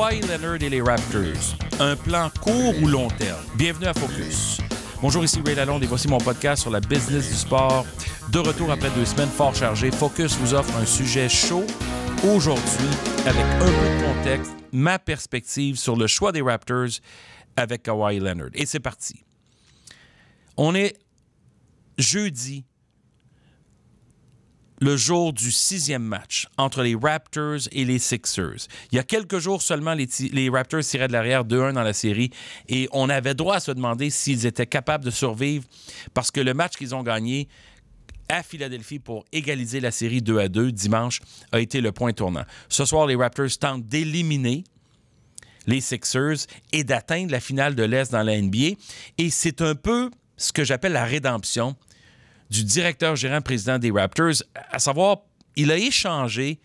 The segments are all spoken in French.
Kawhi Leonard et les Raptors. Un plan court ou long terme? Bienvenue à Focus. Bonjour, ici Ray Lalonde et voici mon podcast sur la business du sport. De retour après 2 semaines fort chargées, Focus vous offre un sujet chaud aujourd'hui avec un peu de contexte, ma perspective sur le choix des Raptors avec Kawhi Leonard. Et c'est parti. On est jeudi, le jour du 6e match entre les Raptors et les Sixers. Il y a quelques jours seulement, les Raptors tiraient de l'arrière 2-1 dans la série et on avait droit à se demander s'ils étaient capables de survivre parce que le match qu'ils ont gagné à Philadelphie pour égaliser la série 2-2 dimanche a été le point tournant. Ce soir, les Raptors tentent d'éliminer les Sixers et d'atteindre la finale de l'Est dans la NBA. Et c'est un peu ce que j'appelle la rédemption du directeur gérant-président des Raptors, à savoir, il a échangé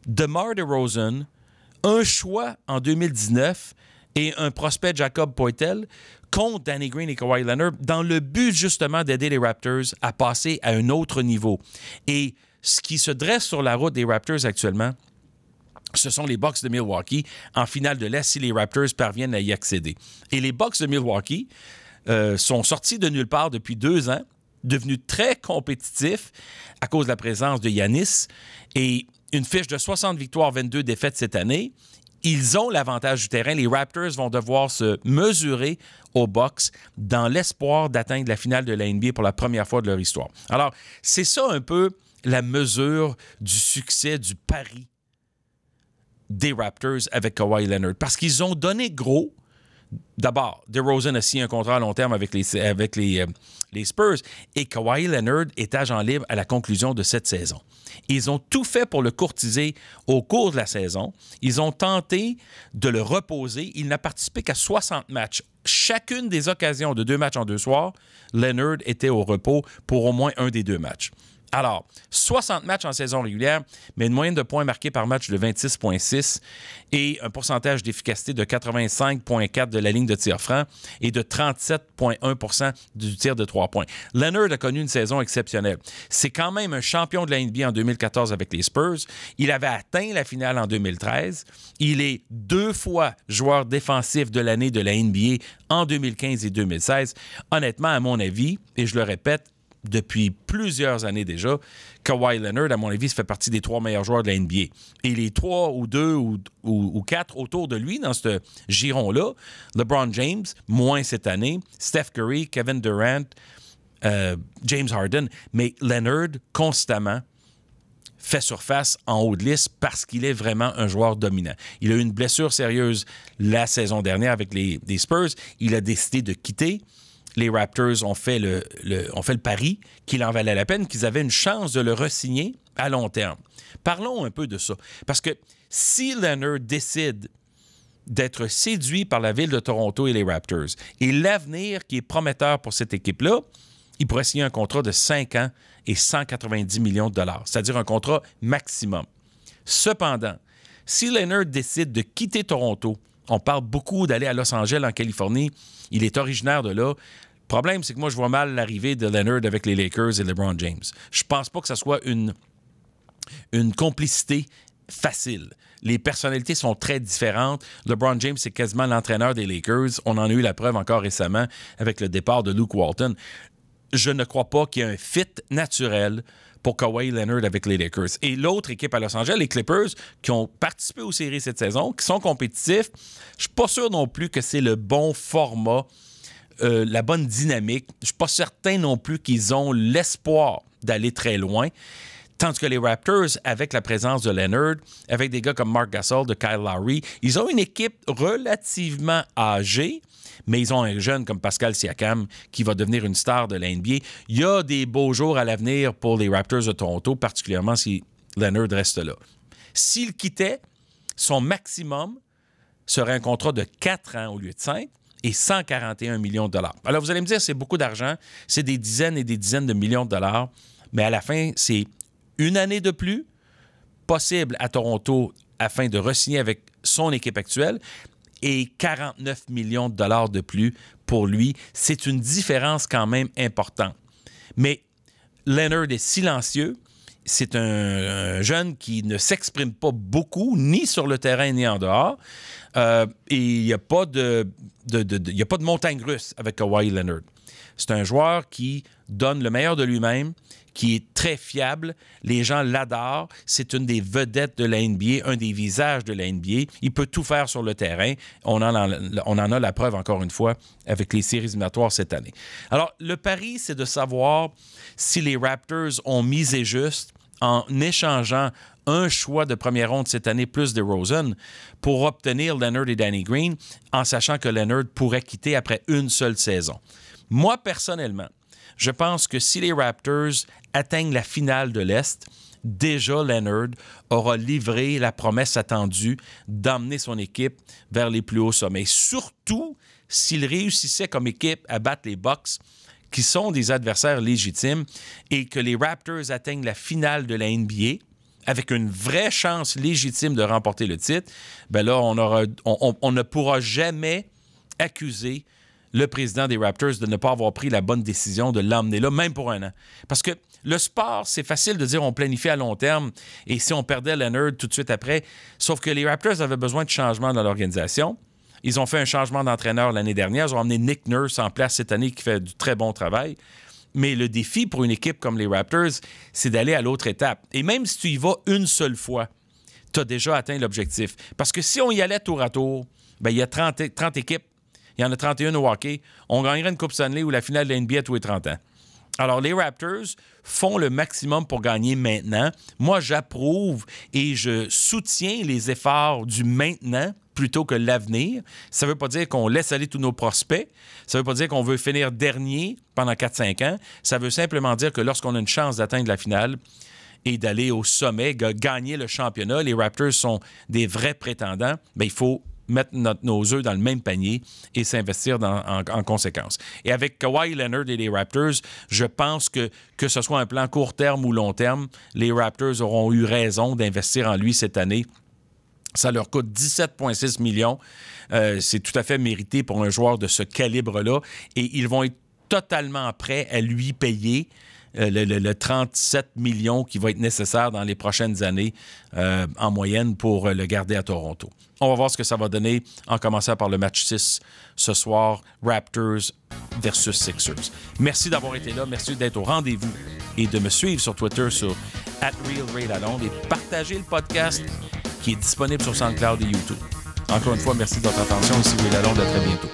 DeMar DeRozan, un choix en 2019 et un prospect Jakob Poeltl contre Danny Green et Kawhi Leonard dans le but justement d'aider les Raptors à passer à un autre niveau. Et ce qui se dresse sur la route des Raptors actuellement, ce sont les Bucks de Milwaukee en finale de l'Est si les Raptors parviennent à y accéder. Et les Bucks de Milwaukee sont sortis de nulle part depuis 2 ans, devenus très compétitifs à cause de la présence de Giannis et une fiche de 60 victoires, 22 défaites cette année. Ils ont l'avantage du terrain. Les Raptors vont devoir se mesurer aux Bucks dans l'espoir d'atteindre la finale de la NBA pour la première fois de leur histoire. Alors, c'est ça un peu la mesure du succès du pari des Raptors avec Kawhi Leonard. Parce qu'ils ont donné gros. D'abord, DeRozan a signé un contrat à long terme avec les Spurs et Kawhi Leonard est agent libre à la conclusion de cette saison. Ils ont tout fait pour le courtiser au cours de la saison. Ils ont tenté de le reposer. Il n'a participé qu'à 60 matchs. Chacune des occasions de 2 matchs en 2 soirs, Leonard était au repos pour au moins un des 2 matchs. Alors, 60 matchs en saison régulière, mais une moyenne de points marqués par match de 26,6 et un pourcentage d'efficacité de 85,4 de la ligne de tir franc et de 37,1 du tir de 3 points. Leonard a connu une saison exceptionnelle. C'est quand même un champion de la NBA en 2014 avec les Spurs. Il avait atteint la finale en 2013. Il est 2 fois joueur défensif de l'année de la NBA en 2015 et 2016. Honnêtement, à mon avis, et je le répète, depuis plusieurs années déjà, Kawhi Leonard, à mon avis, fait partie des 3 meilleurs joueurs de la NBA. Et les 3 ou 2 ou 4 autour de lui, dans ce giron-là, LeBron James, moins cette année, Steph Curry, Kevin Durant, James Harden, mais Leonard, constamment, fait surface en haut de liste parce qu'il est vraiment un joueur dominant. Il a eu une blessure sérieuse la saison dernière avec les Spurs. Il a décidé de quitter. Les Raptors ont fait le pari qu'il en valait la peine, qu'ils avaient une chance de le re-signer à long terme. Parlons un peu de ça. Parce que si Leonard décide d'être séduit par la ville de Toronto et les Raptors, et l'avenir qui est prometteur pour cette équipe-là, il pourrait signer un contrat de 5 ans et 190 millions de dollars, c'est-à-dire un contrat maximum. Cependant, si Leonard décide de quitter Toronto, on parle beaucoup d'aller à Los Angeles, en Californie, il est originaire de là. Le problème, c'est que moi, je vois mal l'arrivée de Leonard avec les Lakers et LeBron James. Je pense pas que ce soit une complicité facile. Les personnalités sont très différentes. LeBron James, c'est quasiment l'entraîneur des Lakers. On en a eu la preuve encore récemment avec le départ de Luke Walton. Je ne crois pas qu'il y ait un fit naturel pour Kawhi Leonard avec les Lakers. Et l'autre équipe à Los Angeles, les Clippers, qui ont participé aux séries cette saison, qui sont compétitifs, je suis pas sûr non plus que c'est le bon format, la bonne dynamique. Je suis pas certain non plus qu'ils ont l'espoir d'aller très loin. Tandis que les Raptors, avec la présence de Leonard, avec des gars comme Marc Gasol, de Kyle Lowry, ils ont une équipe relativement âgée, mais ils ont un jeune comme Pascal Siakam qui va devenir une star de la NBA. Il y a des beaux jours à l'avenir pour les Raptors de Toronto, particulièrement si Leonard reste là. S'il quittait, son maximum serait un contrat de 4 ans au lieu de 5 et 141 millions de dollars. Alors, vous allez me dire, c'est beaucoup d'argent, c'est des dizaines et des dizaines de millions de dollars, mais à la fin, c'est une année de plus possible à Toronto afin de re-signer avec son équipe actuelle et 49 millions de dollars de plus pour lui. C'est une différence quand même importante. Mais Leonard est silencieux. c'est un jeune qui ne s'exprime pas beaucoup, ni sur le terrain, ni en dehors. Et il n'y a pas de montagne russe avec Kawhi Leonard. C'est un joueur qui donne le meilleur de lui-même, qui est très fiable. Les gens l'adorent. C'est une des vedettes de la NBA, un des visages de la NBA. Il peut tout faire sur le terrain. On en a la preuve, encore une fois, avec les séries éliminatoires cette année. Alors, le pari, c'est de savoir si les Raptors ont misé juste en échangeant un choix de première ronde cette année plus DeRozan pour obtenir Leonard et Danny Green, en sachant que Leonard pourrait quitter après une seule saison. Moi, personnellement, je pense que si les Raptors atteignent la finale de l'Est, déjà Leonard aura livré la promesse attendue d'emmener son équipe vers les plus hauts sommets. Surtout s'il réussissait comme équipe à battre les Bucks, qui sont des adversaires légitimes, et que les Raptors atteignent la finale de la NBA avec une vraie chance légitime de remporter le titre, bien là, on ne pourra jamais accuser le président des Raptors de ne pas avoir pris la bonne décision de l'emmener là, même pour un an. Parce que le sport, c'est facile de dire on planifie à long terme et si on perdait Leonard tout de suite après, sauf que les Raptors avaient besoin de changements dans l'organisation. Ils ont fait un changement d'entraîneur l'année dernière. Ils ont emmené Nick Nurse en place cette année qui fait du très bon travail. Mais le défi pour une équipe comme les Raptors, c'est d'aller à l'autre étape. Et même si tu y vas une seule fois, tu as déjà atteint l'objectif. Parce que si on y allait tour à tour, bien, il y a 30 équipes. Il y en a 31 au hockey. On gagnerait une Coupe Stanley ou la finale de la NBA à tous les 30 ans. Alors, les Raptors font le maximum pour gagner maintenant. Moi, j'approuve et je soutiens les efforts du maintenant plutôt que l'avenir. Ça ne veut pas dire qu'on laisse aller tous nos prospects. Ça ne veut pas dire qu'on veut finir dernier pendant 4-5 ans. Ça veut simplement dire que lorsqu'on a une chance d'atteindre la finale et d'aller au sommet, gagner le championnat, les Raptors sont des vrais prétendants, bien, il faut mettre nos œufs dans le même panier et s'investir en conséquence. Et avec Kawhi Leonard et les Raptors, je pense que ce soit un plan court terme ou long terme, les Raptors auront eu raison d'investir en lui cette année. Ça leur coûte 17,6 millions. C'est tout à fait mérité pour un joueur de ce calibre-là. Et ils vont être totalement prêts à lui payer le 37 millions qui va être nécessaire dans les prochaines années en moyenne pour le garder à Toronto. On va voir ce que ça va donner en commençant par le match 6 ce soir, Raptors versus Sixers. Merci d'avoir été là, merci d'être au rendez-vous et de me suivre sur Twitter sur @RealRayLalonde et partager le podcast qui est disponible sur SoundCloud et YouTube. Encore une fois, merci de votre attention. Ici Ray Lalonde, à très bientôt.